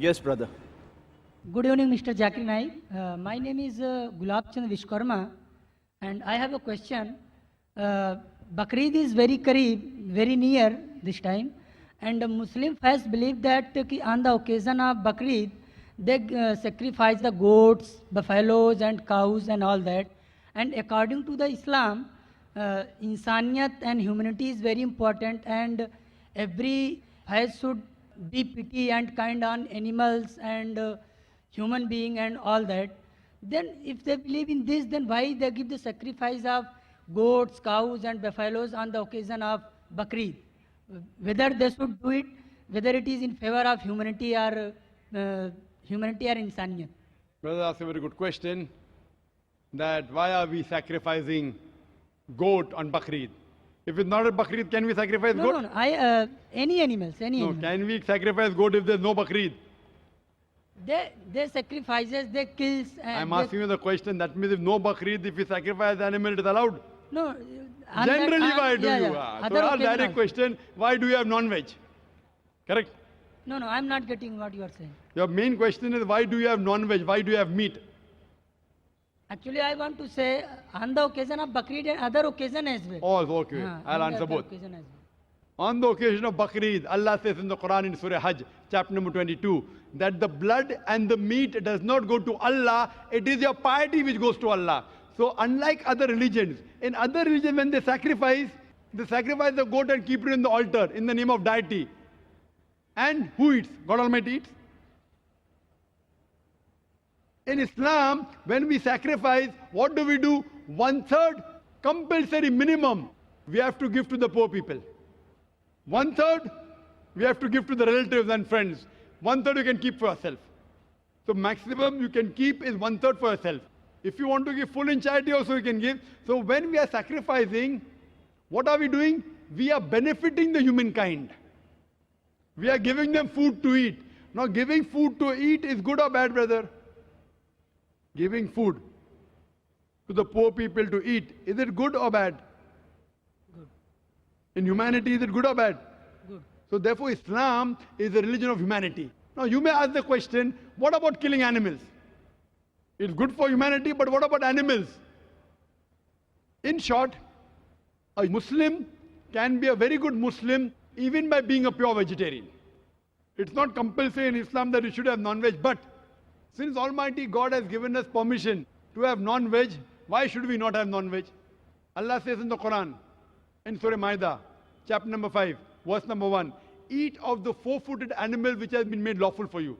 Yes, brother. Good evening, Mr. Zakir Naik. My name is Gulab Chand Vishkarma, and I have a question. Bakrid is very Kareeb, very near this time, and the Muslim faith believe that on the occasion of Bakrid, they sacrifice the goats, buffaloes, and cows, and all that. And according to the Islam, insaniyat and humanity is very important, and every faith should be pity and kind on animals and human being and all that. Then if they believe in this, then why they give the sacrifice of goats, cows and buffaloes on the occasion of Bakrid? Whether they should do it, whether it is in favor of humanity or insaniyat. Brother, that's a very good question. That why are we sacrificing goat on Bakrid? If it's not a Bakrid, can we sacrifice goat? No. Any animals, any No, animals. can we sacrifice goat if there's no Bakrid? They sacrifices, they kills. I'm asking you the question. That means if no Bakrid, if we sacrifice the animal, it is allowed? No. Generally, why do you? Yeah. So our direct question, why do you have non-veg? Correct? No, I'm not getting what you are saying. Your main question is, why do you have non-veg? Why do you have meat? Actually, I want to say on the occasion of Bakrid and other occasion as well. Oh, okay. I'll on the answer other both. occasion as well. On the occasion of Bakrid, Allah says in the Quran in Surah Hajj, chapter number 22, that the blood and the meat does not go to Allah, it is your piety which goes to Allah. So unlike other religions, in other religions when they sacrifice the goat and keep it in the altar in the name of deity. And who eats? God Almighty eats. In Islam, when we sacrifice, what do? 1/3 compulsory minimum we have to give to the poor people. 1/3 we have to give to the relatives and friends. 1/3 you can keep for yourself. So maximum you can keep is 1/3 for yourself. If you want to give full in charity also you can give. So when we are sacrificing, what are we doing? We are benefiting the humankind. We are giving them food to eat. Now giving food to eat is good or bad, brother? Giving food to the poor people to eat, is it good or bad? Good. In humanity, is it good or bad? Good. So therefore Islam is a religion of humanity. Now you may ask the question, what about killing animals? It's good for humanity, but what about animals? In short, a Muslim can be a very good Muslim even by being a pure vegetarian. It's not compulsory in Islam that you should have non-veg, but since Almighty God has given us permission to have non-veg, why should we not have non-veg? Allah says in the Quran, in Surah Ma'idah, chapter number 5, verse number 1, eat of the four-footed animal which has been made lawful for you.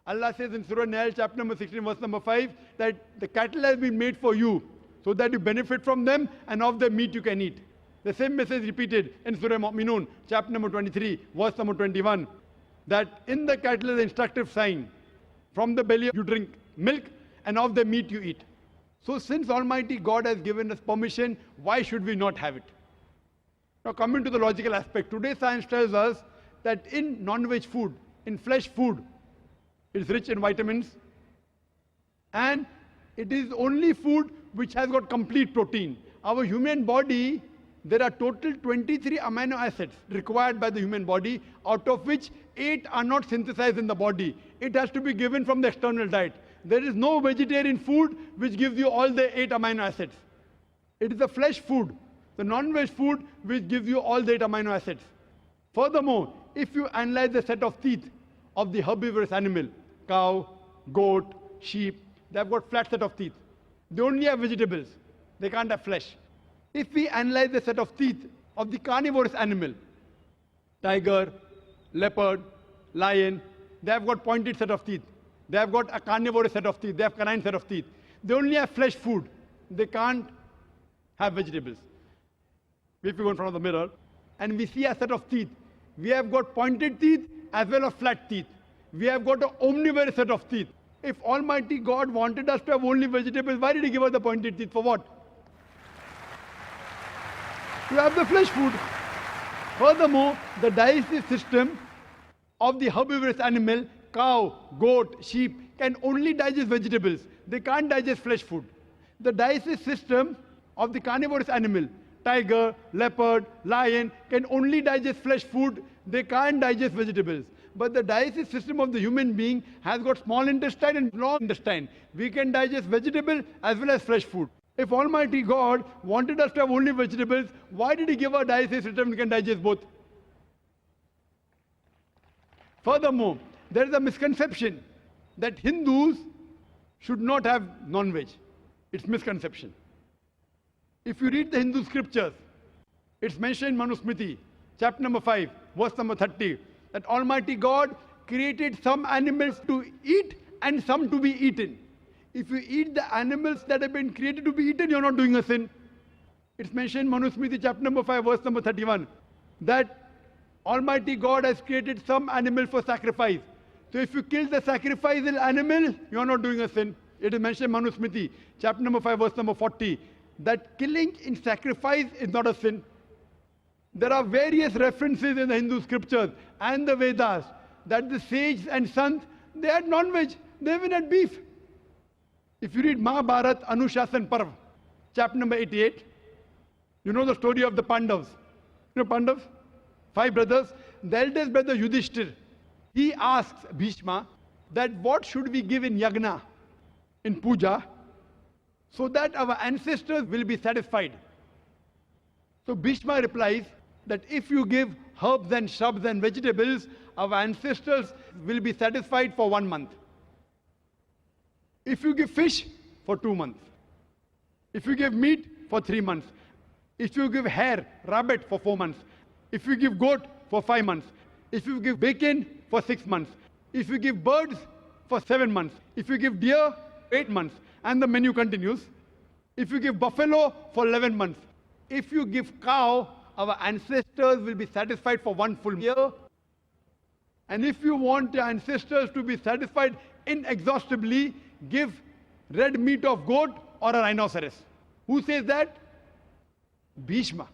Allah says in Surah Nahl, chapter number 16, verse number 5, that the cattle has been made for you, so that you benefit from them, and of the meat you can eat. The same message repeated in Surah Mu'minun, chapter number 23, verse number 21, that in the cattle is an instructive sign. From the belly you drink milk, and of the meat you eat. So since Almighty God has given us permission, why should we not have it? Now coming to the logical aspect, today science tells us that in non-veg food, in flesh food, it is rich in vitamins, and it is only food which has got complete protein. Our human body, there are total 23 amino acids required by the human body, out of which 8 are not synthesized in the body. It has to be given from the external diet. There is no vegetarian food which gives you all the 8 amino acids. It is the flesh food, the non-veg food, which gives you all the 8 amino acids. Furthermore, if you analyze the set of teeth of the herbivorous animal, cow, goat, sheep, they have got flat set of teeth. They only have vegetables. They can't have flesh. If we analyze the set of teeth of the carnivorous animal, tiger, leopard, lion, they have got pointed set of teeth. They have got a carnivorous set of teeth. They have canine set of teeth. They only have flesh food. They can't have vegetables. If we go in front of the mirror and we see a set of teeth, we have got pointed teeth as well as flat teeth. We have got an omnivorous set of teeth. If Almighty God wanted us to have only vegetables, why did He give us the pointed teeth? For what? To have the flesh food. Furthermore, the digestive system of the herbivorous animal, cow, goat, sheep, can only digest vegetables. They can't digest flesh food. The digestive system of the carnivorous animal, tiger, leopard, lion, can only digest flesh food. They can't digest vegetables. But the digestive system of the human being has got small intestine and long intestine. We can digest vegetable as well as fresh food. If Almighty God wanted us to have only vegetables, why did He give our digestive system we can digest both? Furthermore, there is a misconception that Hindus should not have non-veg. It's misconception. If you read the Hindu scriptures, it's mentioned in Manusmriti, chapter number 5, verse number 30, that Almighty God created some animals to eat and some to be eaten. If you eat the animals that have been created to be eaten, you're not doing a sin. It's mentioned in Manusmriti, chapter number 5, verse number 31, that Almighty God has created some animal for sacrifice. So if you kill the sacrificial animal, you are not doing a sin. It is mentioned in Manusmriti, chapter number 5, verse number 40, that killing in sacrifice is not a sin. There are various references in the Hindu scriptures and the Vedas that the sages and sons, they had non-veg, they even had beef. If you read Mahabharata Anushasan Parv, chapter number 88, you know the story of the Pandavas. You know Pandavas? 5 brothers. The eldest brother Yudhishthir, he asks Bhishma that what should we give in yagna, in puja, so that our ancestors will be satisfied. So Bhishma replies that if you give herbs and shrubs and vegetables, our ancestors will be satisfied for 1 month. If you give fish, for 2 months. If you give meat, for 3 months. If you give hare, rabbit, for 4 months. If you give goat, for 5 months. If you give bacon, for 6 months. If you give birds, for 7 months. If you give deer, 8 months. And the menu continues. If you give buffalo, for 11 months. If you give cow, our ancestors will be satisfied for 1 full year. And if you want your ancestors to be satisfied inexhaustibly, give red meat of goat or a rhinoceros. Who says that? Bhishma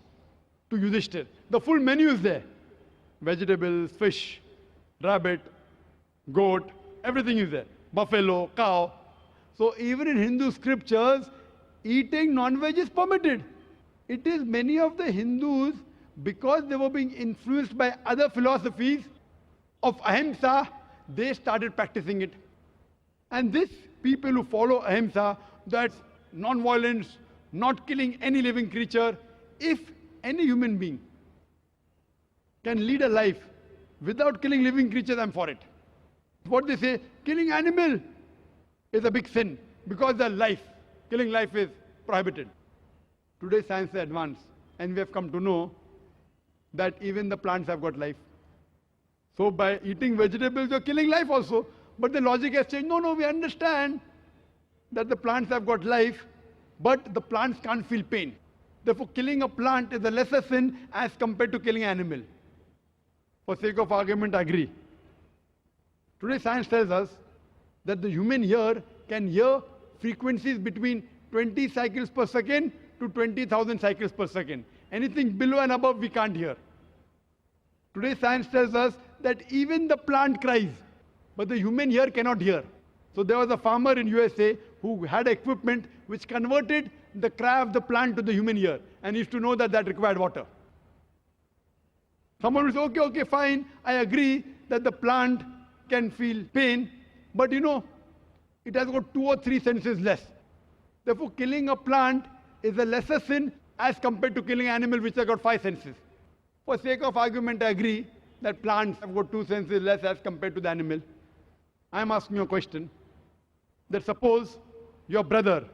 to Yudhishthir. The full menu is there. Vegetables, fish, rabbit, goat, everything is there. Buffalo, cow. So even in Hindu scriptures, eating non-veg is permitted. It is many of the Hindus, because they were being influenced by other philosophies of ahimsa, they started practicing it. And this people who follow ahimsa, that's non-violence, not killing any living creature, if any human being can lead a life without killing living creatures, I'm for it. What they say, killing animal is a big sin because the life, killing life is prohibited. Today science is advanced and we have come to know that even the plants have got life. So by eating vegetables, you're killing life also. But the logic has changed. No, we understand that the plants have got life, but the plants can't feel pain. Therefore, killing a plant is a lesser sin as compared to killing an animal. For sake of argument, I agree. Today science tells us that the human ear can hear frequencies between 20 cycles per second to 20,000 cycles per second. Anything below and above we can't hear. Today science tells us that even the plant cries, but the human ear cannot hear. So there was a farmer in USA who had equipment which converted the cry of the plant to the human ear, and used to know that that required water. Someone will say, okay, fine, I agree that the plant can feel pain, but it has got 2 or 3 senses less. Therefore, killing a plant is a lesser sin as compared to killing an animal which has got 5 senses. For sake of argument, I agree that plants have got 2 senses less as compared to the animal. I am asking you a question. That suppose your brother,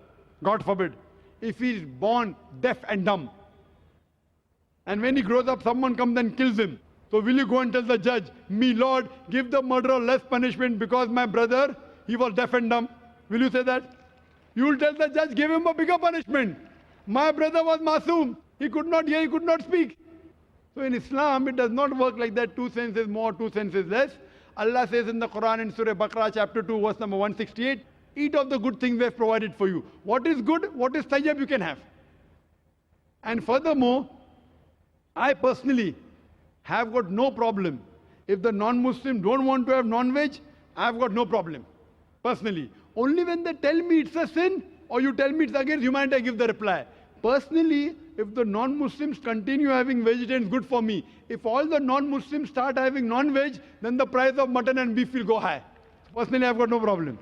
God forbid, if he is born deaf and dumb, and when he grows up, someone comes and kills him. So will you go and tell the judge, me Lord, give the murderer less punishment because my brother, he was deaf and dumb? Will you say that? You will tell the judge, give him a bigger punishment. My brother was masoom. He could not hear, he could not speak. So in Islam, it does not work like that. 2 senses more, 2 senses less. Allah says in the Quran in Surah Baqarah chapter 2 verse number 168, eat of the good things we have provided for you. What is good, what is tayyib you can have. And furthermore, I personally have got no problem. If the non-Muslim don't want to have non-veg, I have got no problem. Personally. Only when they tell me it's a sin or you tell me it's against humanity, I give the reply. Personally, if the non-Muslims continue having vegetarians, good for me. If all the non-Muslims start having non-veg, then the price of mutton and beef will go high. Personally, I've got no problem.